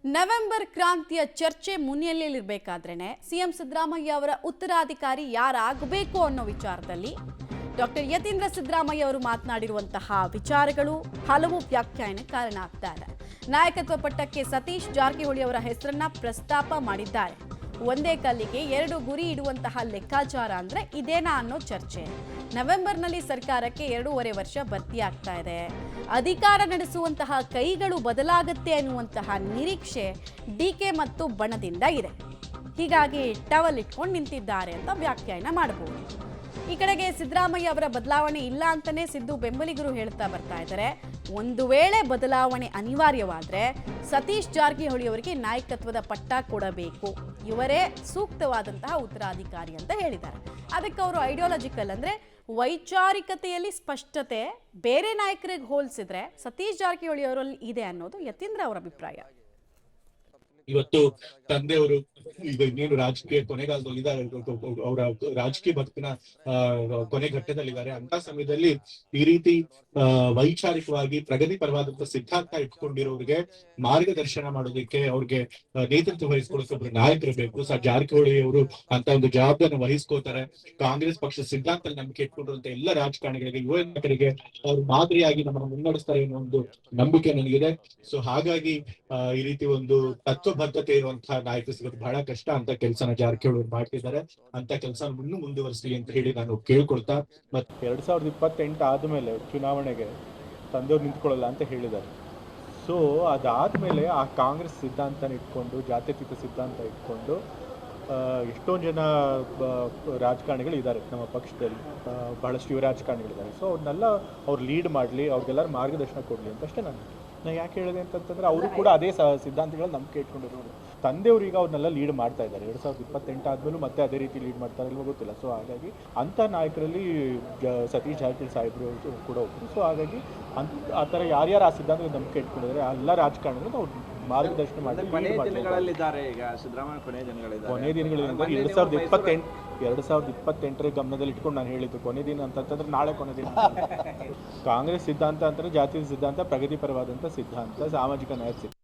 November ಕ್ರಾಂತಿಯ ಚರ್ಚೆ ಮುನ್ನೆಲೆಯಲ್ಲಿರಬೇಕಾದ್ರೇನೆ CM Siddaramaiah ಅವರ ಉತ್ತರಾಧಿಕಾರಿ ಯಾರಾಗಬೇಕು ಅನ್ನೋ ವಿಚಾರದಲ್ಲಿ ಡಾಕ್ಟರ್ ಯತೀಂದ್ರ ಸಿದ್ದರಾಮಯ್ಯ ಅವರು ಮಾತನಾಡಿರುವಂತಹ ವಿಚಾರಗಳು ಹಲವು ವ್ಯಾಖ್ಯಾನಕ್ಕೆ ಕಾರಣ ಆಗ್ತಾರೆ. ನಾಯಕತ್ವ ಪಟ್ಟಕ್ಕೆ ಸತೀಶ್ ಜಾರಕಿಹೊಳಿ ಅವರ ಹೆಸರನ್ನ ಪ್ರಸ್ತಾಪ ಮಾಡಿದ್ದಾರೆ. ಒಂದೇ ಕಲ್ಲಿಗೆ ಎರಡು ಗುರಿ ಇಡುವಂತಹ ಲೆಕ್ಕಾಚಾರ ಅಂದ್ರೆ ಇದೇನಾ ಅನ್ನೋ ಚರ್ಚೆ. ನವೆಂಬರ್ನಲ್ಲಿ ಸರ್ಕಾರಕ್ಕೆ 2.5 ವರ್ಷ ಭರ್ತಿಯಾಗ್ತಾ ಇದೆ. ಅಧಿಕಾರ ನಡೆಸುವಂತಹ ಕೈಗಳು ಬದಲಾಗುತ್ತೆ ಅನ್ನುವಂತಹ ನಿರೀಕ್ಷೆ ಡಿಕೆ ಮತ್ತು ಬಣದಿಂದ ಇದೆ. ಹೀಗಾಗಿ ಟವಲ್ ಇಟ್ಕೊಂಡು ನಿಂತಿದ್ದಾರೆ ಅಂತ ವ್ಯಾಖ್ಯಾನ ಮಾಡಬಹುದು. ಈ ಕಡೆಗೆ ಸಿದ್ದರಾಮಯ್ಯ ಅವರ ಬದಲಾವಣೆ ಇಲ್ಲ ಅಂತಾನೆ ಸಿದ್ದು ಬೆಂಬಲಿಗರು ಹೇಳ್ತಾ ಬರ್ತಾ ಇದ್ದಾರೆ. ಒಂದು ವೇಳೆ ಬದಲಾವಣೆ ಅನಿವಾರ್ಯವಾದ್ರೆ ಸತೀಶ್ ಜಾರಕಿಹೊಳಿ ಅವರಿಗೆ ನಾಯಕತ್ವದ ಪಟ್ಟ ಕೊಡಬೇಕು, ಇವರೇ ಸೂಕ್ತವಾದಂತಹ ಉತ್ತರಾಧಿಕಾರಿ ಅಂತ ಹೇಳಿದ್ದಾರೆ. ಅದಕ್ಕೆ ಅವರು ಐಡಿಯಾಲಜಿಕಲ್ ಅಂದ್ರೆ ವೈಚಾರಿಕತೆಯಲ್ಲಿ ಸ್ಪಷ್ಟತೆ ಬೇರೆ ನಾಯಕರಿಗೆ ಹೋಲಿಸಿದ್ರೆ ಸತೀಶ್ ಜಾರಕಿಹೊಳಿ ಅವರಲ್ಲಿ ಇದೆ ಅನ್ನೋದು ಯತೀಂದ್ರ ಅವರ ಅಭಿಪ್ರಾಯ. ಇವತ್ತು ತಂದೆಯವರು ಈಗ ಇನ್ನೇನು ರಾಜಕೀಯ ಕೊನೆಗಾಲದಲ್ಲಿ ಇದ್ದಾರೆ, ಅವರ ರಾಜಕೀಯ ಬದುಕಿನ ಕೊನೆ ಘಟ್ಟದಲ್ಲಿದ್ದಾರೆ. ಅಂತ ಸಮಯದಲ್ಲಿ ಈ ರೀತಿ ವೈಚಾರಿಕವಾಗಿ ಪ್ರಗತಿ ಪರವಾದಂತಹ ಸಿದ್ಧಾಂತ ಇಟ್ಕೊಂಡಿರೋರಿಗೆ ಮಾರ್ಗದರ್ಶನ ಮಾಡೋದಕ್ಕೆ ಅವ್ರಿಗೆ ನೇತೃತ್ವ ವಹಿಸ್ಕೊಳ್ಳೋಕೆ ಒಬ್ರು ನಾಯಕರು ಬೇಕು. ಜಾರಕಿಹೊಳಿ ಅವರು ಅಂತ ಒಂದು ಜವಾಬ್ದಾರಿಯನ್ನು ವಹಿಸ್ಕೋತಾರೆ. ಕಾಂಗ್ರೆಸ್ ಪಕ್ಷ ಸಿದ್ಧಾಂತ ನಂಬಿಕೆ ಇಟ್ಕೊಂಡಿರುವಂತ ಎಲ್ಲ ರಾಜಕಾರಣಿಗಳಿಗೆ, ಯುವ ನಾಯಕರಿಗೆ ಅವ್ರು ಮಾದರಿಯಾಗಿ ನಮ್ಮನ್ನು ಮುನ್ನಡೆಸ್ತಾರೆ ಅನ್ನೋ ಒಂದು ನಂಬಿಕೆ ನನಗಿದೆ. ಸೊ ಹಾಗಾಗಿ ಈ ರೀತಿ ಒಂದು ತತ್ವಬದ್ಧತೆ ಇರುವಂತಹ ನಾಯಕರು ಸಿಗೋದು ಬಹಳ ಕಷ್ಟ. ಅಂತ ಕೆಲಸನ ಜಾರಕಿಹೊಳಿ ಮಾಡ್ತಿದ್ದಾರೆ. ಅಂತ ಕೆಲಸ ಇನ್ನೂ ಮುಂದುವರಿಸಲಿ ಅಂತ ಹೇಳಿ ನಾನು ಕೇಳ್ಕೊಳ್ತಾ, ಮತ್ತೆ 2028 ಆದ್ಮೇಲೆ ಚುನಾವಣೆಗೆ ತಂದೆಯವ್ರು ನಿಂತ್ಕೊಳ್ಳಲ್ಲ ಅಂತ ಹೇಳಿದ್ದಾರೆ. ಸೊ ಅದಾದ್ಮೇಲೆ ಆ ಕಾಂಗ್ರೆಸ್ ಸಿದ್ಧಾಂತ ಇಟ್ಕೊಂಡು, ಜಾತ್ಯತೀತ ಸಿದ್ಧಾಂತ ಇಟ್ಕೊಂಡು ಎಷ್ಟೊಂದು ಜನ ರಾಜಕಾರಣಿಗಳು ಇದ್ದಾರೆ ನಮ್ಮ ಪಕ್ಷದಲ್ಲಿ, ಬಹಳಷ್ಟು ಯುವ ರಾಜಕಾರಣಿಗಳಿದ್ದಾರೆ. ಸೊ ಅವ್ರನ್ನೆಲ್ಲ ಅವ್ರು ಲೀಡ್ ಮಾಡಲಿ, ಅವ್ರಿಗೆಲ್ಲರೂ ಮಾರ್ಗದರ್ಶನ ಕೊಡಲಿ ಅಂತ ಅಷ್ಟೇ ನಾನು ಯಾಕೆ ಹೇಳಿದೆ ಅಂತಂತಂದ್ರೆ ಅವರು ಕೂಡ ಅದೇ ಸಿದ್ಧಾಂತಗಳು ನಂಬಿಕೆ ಇಟ್ಕೊಂಡಿರೋರು. ತಂದೆಯವರು ಈಗ ಅವ್ರನ್ನೆಲ್ಲ ಲೀಡ್ ಮಾಡ್ತಾ ಇದ್ದಾರೆ. 2028 ಆದ್ಮೇಲೂ ಮತ್ತೆ ಅದೇ ರೀತಿ ಲೀಡ್ ಮಾಡ್ತಾರೆ ಇಲ್ವೋ ಗೊತ್ತಿಲ್ಲ. ಸೊ ಹಾಗಾಗಿ ಅಂಥ ನಾಯಕರಲ್ಲಿ ಸತೀಶ್ ಜಾರಕಿಹೊಳಿ ಸಾಹೇಬರು ಕೂಡ ಒಬ್ಬರು. ಸೊ ಹಾಗಾಗಿ ಆ ಥರ ಯಾರ್ಯಾರು ಆ ಸಿದ್ಧಾಂತದ ನಂಬಿಕೆ ಇಟ್ಕೊಂಡಿದ್ದಾರೆ ಆ ಎಲ್ಲ ರಾಜಕಾರಣಿಗಳು ನಾವು ಮಾರ್ಗದರ್ಶನ ಮಾಡಿ ಕೊನೆ ದಿನಗಳಿಂದ 2028 ಗಮನದಲ್ಲಿ ಇಟ್ಕೊಂಡು ನಾನು ಹೇಳಿದ್ದು ಕೊನೆ ದಿನ ಅಂತಂದ್ರೆ ನಾಳೆ ಕೊನೆ ದಿನ. ಕಾಂಗ್ರೆಸ್ ಸಿದ್ಧಾಂತ ಅಂತಂದ್ರೆ ಜಾತಿಯ ಸಿದ್ಧಾಂತ, ಪ್ರಗತಿಪರವಾದಂಥ ಸಿದ್ಧಾಂತ, ಸಾಮಾಜಿಕ ನ್ಯಾಯ ಸಿದ್ಧಾಂತ.